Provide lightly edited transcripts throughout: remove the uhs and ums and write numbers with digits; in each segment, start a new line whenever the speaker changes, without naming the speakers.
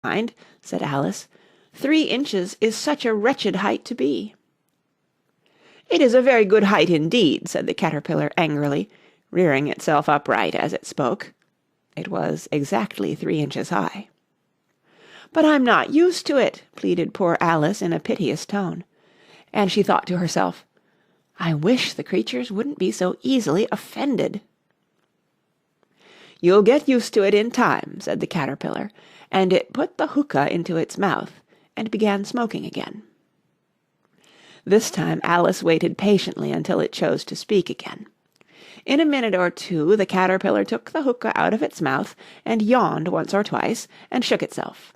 mind," said Alice. 3 inches is such a wretched height to be." "It is a very good height indeed," said the caterpillar angrily, rearing itself upright as it spoke. It was exactly 3 inches high. "But I'm not used to it," pleaded poor Alice in a piteous tone. And she thought to herself, "I wish the creatures wouldn't be so easily offended." "You'll get used to it in time," said the caterpillar, and it put the hookah into its mouth and began smoking again. This time Alice waited patiently until it chose to speak again. In a minute or two the caterpillar took the hookah out of its mouth and yawned once or twice and shook itself.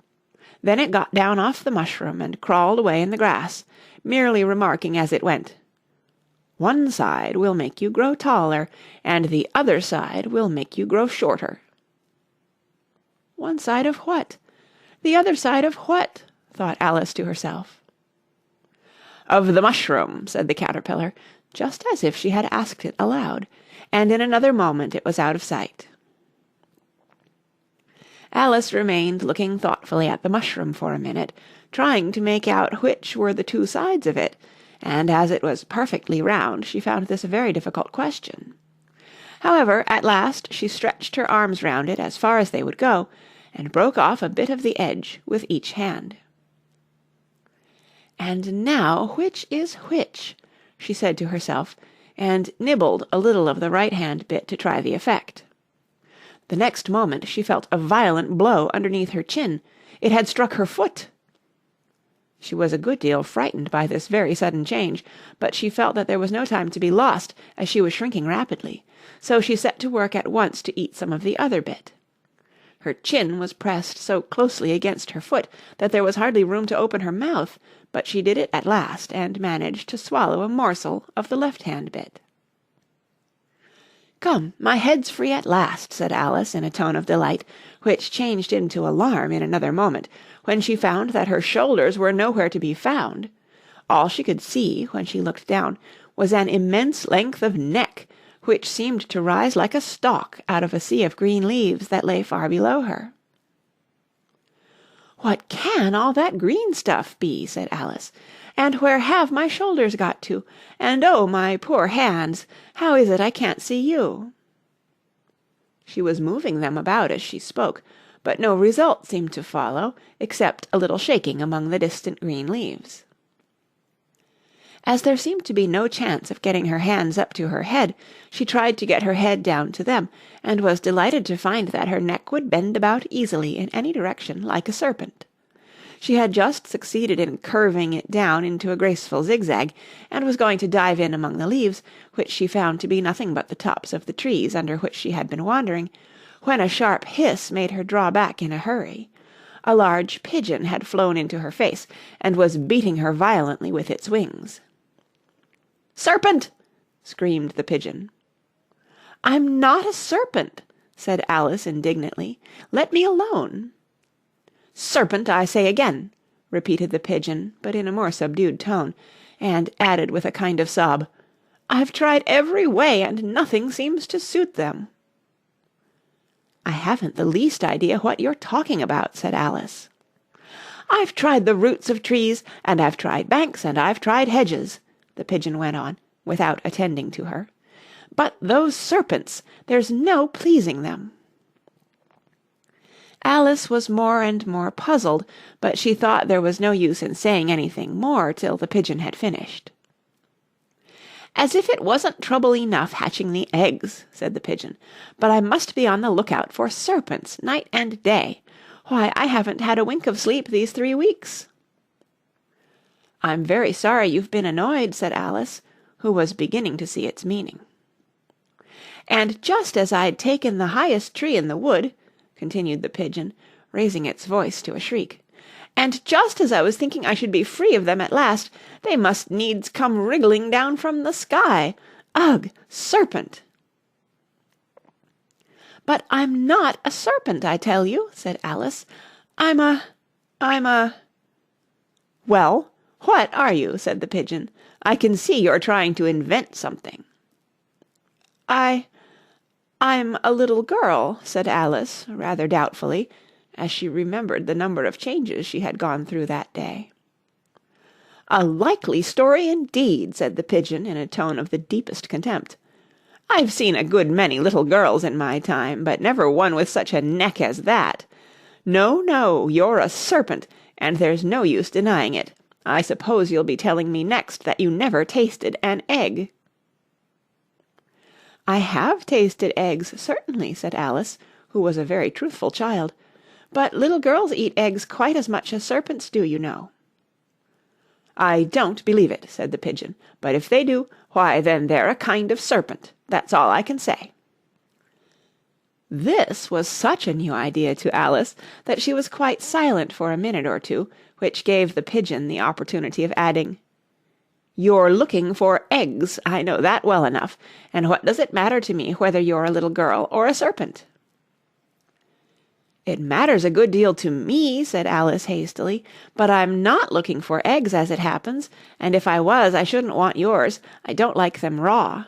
Then it got down off the mushroom and crawled away in the grass, merely remarking as it went, "One side will make you grow taller, and the other side will make you grow shorter." "One side of what? The other side of what?" thought Alice to herself. "Of the mushroom," said the caterpillar, just as if she had asked it aloud, and in another moment it was out of sight. Alice remained looking thoughtfully at the mushroom for a minute, trying to make out which were the 2 sides of it, and as it was perfectly round, she found this a very difficult question. However, at last she stretched her arms round it as far as they would go, and broke off a bit of the edge with each hand. "And now which is which?" she said to herself, and nibbled a little of the right-hand bit to try the effect. The next moment she felt a violent blow underneath her chin. It had struck her foot. She was a good deal frightened by this very sudden change, but she felt that there was no time to be lost, as she was shrinking rapidly, so she set to work at once to eat some of the other bit. Her chin was pressed so closely against her foot that there was hardly room to open her mouth, but she did it at last, and managed to swallow a morsel of the left-hand bit. "Come, my head's free at last," said Alice in a tone of delight, which changed into alarm in another moment, when she found that her shoulders were nowhere to be found. All she could see, when she looked down, was an immense length of neck, which seemed to rise like a stalk out of a sea of green leaves that lay far below her. "What can all that green stuff be?" said Alice. "And where have my shoulders got to? And oh, my poor hands! How is it I can't see you?" She was moving them about as she spoke, but no result seemed to follow, except a little shaking among the distant green leaves. As there seemed to be no chance of getting her hands up to her head, she tried to get her head down to them, and was delighted to find that her neck would bend about easily in any direction like a serpent. She had just succeeded in curving it down into a graceful zigzag, and was going to dive in among the leaves, which she found to be nothing but the tops of the trees under which she had been wandering, when a sharp hiss made her draw back in a hurry. A large pigeon had flown into her face, and was beating her violently with its wings. "Serpent!" screamed the pigeon. "I'm not a serpent," said Alice indignantly. "Let me alone." "Serpent, I say again," repeated the pigeon, but in a more subdued tone, and added with a kind of sob, "I've tried every way, and nothing seems to suit them." "I haven't the least idea what you're talking about," said Alice. "I've tried the roots of trees, and I've tried banks, and I've tried hedges," the pigeon went on, without attending to her. "But those serpents, there's no pleasing them." Alice was more and more puzzled, but she thought there was no use in saying anything more till the pigeon had finished. "As if it wasn't trouble enough hatching the eggs," said the pigeon, "but I must be on the lookout for serpents night and day. Why, I haven't had a wink of sleep these 3 weeks." "I'm very sorry you've been annoyed," said Alice, who was beginning to see its meaning. "And just as I'd taken the highest tree in the wood," continued the pigeon, raising its voice to a shriek, "and just as I was thinking I should be free of them at last, they must needs come wriggling down from the sky. Ugh! Serpent!" "But I'm not a serpent, I tell you," said Alice. I'm a... "Well, what are you?" said the pigeon. "I can see you're trying to invent something." "I'm a little girl," said Alice, rather doubtfully, as she remembered the number of changes she had gone through that day. "A likely story indeed," said the pigeon in a tone of the deepest contempt. "I've seen a good many little girls in my time, but never one with such a neck as that. No, no, you're a serpent, and there's no use denying it. I suppose you'll be telling me next that you never tasted an egg." "I have tasted eggs, certainly," said Alice, who was a very truthful child, "but little girls eat eggs quite as much as serpents do, you know." "I don't believe it," said the pigeon, "but if they do, why then they're a kind of serpent. That's all I can say." This was such a new idea to Alice that she was quite silent for a minute or two, which gave the pigeon the opportunity of adding, "You're looking for eggs, I know that well enough, and what does it matter to me whether you're a little girl or a serpent?" "It matters a good deal to me," said Alice hastily, "but I'm not looking for eggs as it happens, and if I was I shouldn't want yours. I don't like them raw."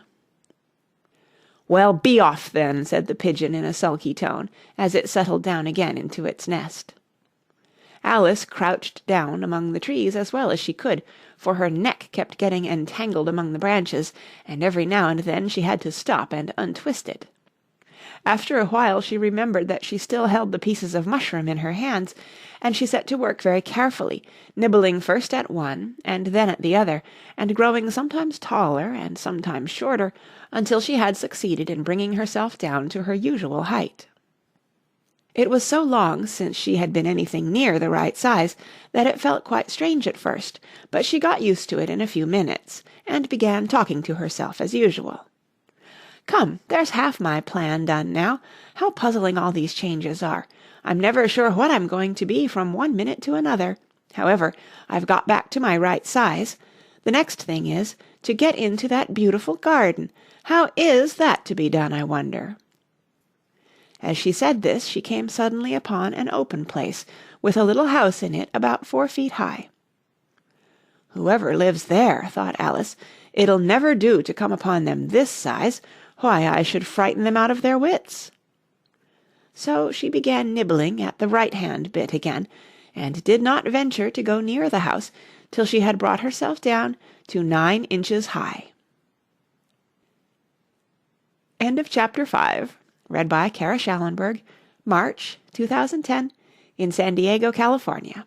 "Well, be off then," said the pigeon in a sulky tone, as it settled down again into its nest. Alice crouched down among the trees as well as she could, for her neck kept getting entangled among the branches, and every now and then she had to stop and untwist it. After a while she remembered that she still held the pieces of mushroom in her hands, and she set to work very carefully, nibbling first at one and then at the other, and growing sometimes taller and sometimes shorter, until she had succeeded in bringing herself down to her usual height. It was so long since she had been anything near the right size that it felt quite strange at first, but she got used to it in a few minutes, and began talking to herself as usual. "Come, there's half my plan done now. How puzzling all these changes are! I'm never sure what I'm going to be from one minute to another. However, I've got back to my right size. The next thing is to get into that beautiful garden. How is that to be done, I wonder?" As she said this, she came suddenly upon an open place, with a little house in it about 4 feet high. "Whoever lives there," thought Alice, "it'll never do to come upon them this size. Why, I should frighten them out of their wits." So she began nibbling at the right-hand bit again, and did not venture to go near the house till she had brought herself down to 9 inches high. End of Chapter 5. Read by Kara Schallenberg. March, 2010, in San Diego, California.